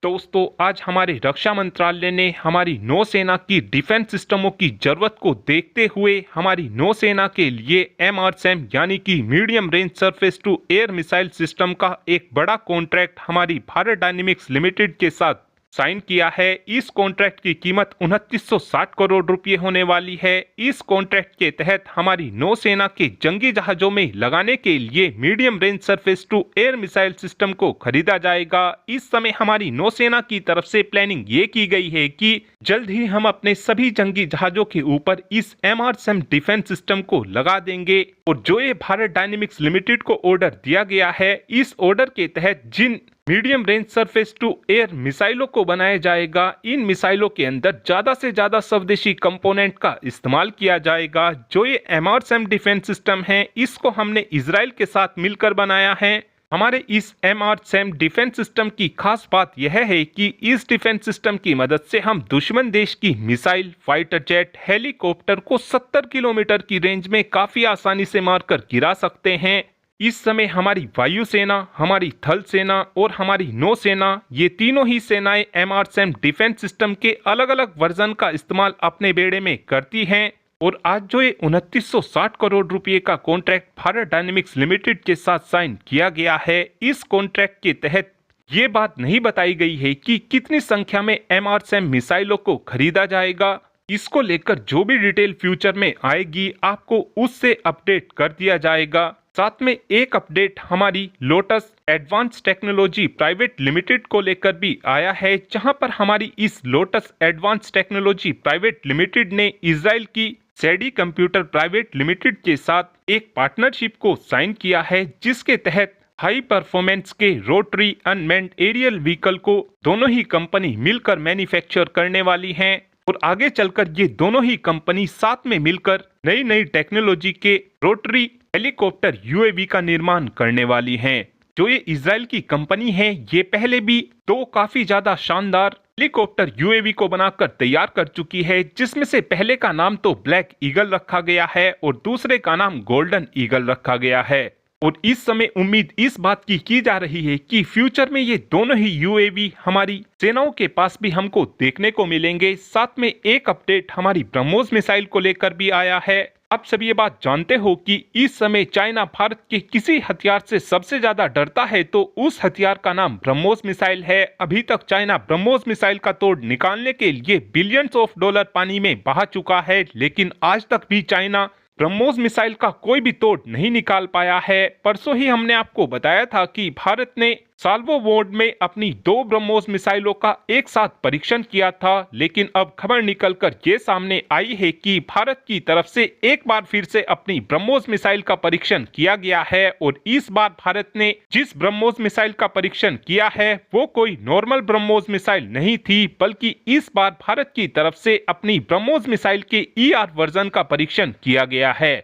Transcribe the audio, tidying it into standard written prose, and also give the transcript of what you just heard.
दोस्तों, आज हमारे रक्षा मंत्रालय ने हमारी नौसेना की डिफेंस सिस्टमों की जरूरत को देखते हुए हमारी नौसेना के लिए MRSAM यानी कि medium range surface to air missile system का एक बड़ा कॉन्ट्रैक्ट हमारी भारत डायनेमिक्स लिमिटेड के साथ साइन किया है। इस कॉन्ट्रैक्ट की कीमत 2960 करोड़ रुपए होने वाली है। इस कॉन्ट्रैक्ट के तहत हमारी नौसेना के जंगी जहाजों में लगाने के लिए medium range surface to air missile system को खरीदा जाएगा। इस समय हमारी नौसेना की तरफ से प्लानिंग ये की गई है कि जल्द ही हम अपने सभी जंगी जहाजों के ऊपर इस MRSAM डिफेंस सिस्टम को लगा देंगे। और जो ये भारत डायनेमिक्स लिमिटेड को ऑर्डर दिया गया है, इस ऑर्डर के तहत जिन medium range surface to air मिसाइलों को बनाया जाएगा, इन मिसाइलों के अंदर ज्यादा से ज्यादा स्वदेशी कंपोनेंट का इस्तेमाल किया जाएगा। जो ये MRSAM डिफेंस सिस्टम है, इसको हमने इजराइल के साथ मिलकर बनाया है। हमारे इस MRSAM डिफेंस सिस्टम की खास बात यह है कि इस डिफेंस सिस्टम की मदद से हम दुश्मन देश की मिसाइल, फाइटर जेट, हेलीकॉप्टर को 70 किलोमीटर की रेंज में काफी आसानी से मारकर गिरा सकते हैं। इस समय हमारी वायुसेना, हमारी थल सेना और हमारी नौसेना, ये तीनों ही सेनाएं MRSAM डिफेंस सिस्टम के अलग अलग वर्जन का इस्तेमाल अपने बेड़े में करती हैं। और आज जो ये 2960 करोड़ रुपए का कॉन्ट्रैक्ट भारत डायनेमिक्स लिमिटेड के साथ साइन किया गया है, इस कॉन्ट्रैक्ट के तहत ये बात नहीं बताई गई है कि कितनी संख्या में MRSAM मिसाइलों को खरीदा जाएगा। इसको लेकर जो भी डिटेल फ्यूचर में आएगी, आपको उससे अपडेट कर दिया जाएगा। साथ में एक अपडेट हमारी lotus advance technology private limited को लेकर भी आया है, जहां पर हमारी इस lotus advance technology private limited ने इजराइल की सैडी कंप्यूटर प्राइवेट लिमिटेड के साथ एक पार्टनरशिप को साइन किया है, जिसके तहत हाई परफॉर्मेंस के रोटरी अनमैन्ड एरियल व्हीकल को दोनों ही कंपनी मिलकर मैन्युफैक्चर करने वाली हैं। और आगे चलकर ये दोनों ही कंपनी साथ में मिलकर नई नई टेक्नोलॉजी के रोटरी हेलीकॉप्टर UAV का निर्माण करने वाली हैं। जो ये इजराइल की कंपनी है, ये पहले भी दो काफी ज्यादा शानदार हेलीकॉप्टर UAV को बनाकर तैयार कर चुकी है, जिसमें से पहले का नाम तो ब्लैक ईगल रखा गया है और दूसरे का नाम गोल्डन ईगल रखा गया है। और इस समय उम्मीद इस बात की जा रही है कि फ्यूचर में ये दोनों ही UAV हमारी सेनाओं के पास भी हमको देखने को मिलेंगे। साथ में एक अपडेट हमारी ब्रह्मोस मिसाइल को लेकर भी आया है। आप सब ये बात जानते हो कि इस समय चाइना भारत के किसी हथियार से सबसे ज्यादा डरता है तो उस हथियार का नाम ब्रह्मोस मिसाइल है। अभी तक चाइना ब्रह्मोस मिसाइल का तोड़ निकालने के लिए बिलियंस ऑफ डॉलर पानी में बहा चुका है, लेकिन आज तक भी चाइना ब्रह्मोस मिसाइल का कोई भी तोड़ नहीं निकाल पाया है। परसों ही हमने आपको बताया था कि भारत ने साल्वो मोड में अपनी 2 ब्रह्मोस मिसाइलों का एक साथ परीक्षण किया था, लेकिन अब खबर निकलकर ये सामने आई है कि भारत की तरफ से एक बार फिर से अपनी ब्रह्मोस मिसाइल का परीक्षण किया गया है। और इस बार भारत ने जिस ब्रह्मोस मिसाइल का परीक्षण किया है, वो कोई नॉर्मल ब्रह्मोस मिसाइल नहीं थी, बल्कि इस बार भारत की तरफ से अपनी ब्रह्मोस मिसाइल के ER वर्जन का परीक्षण किया गया है।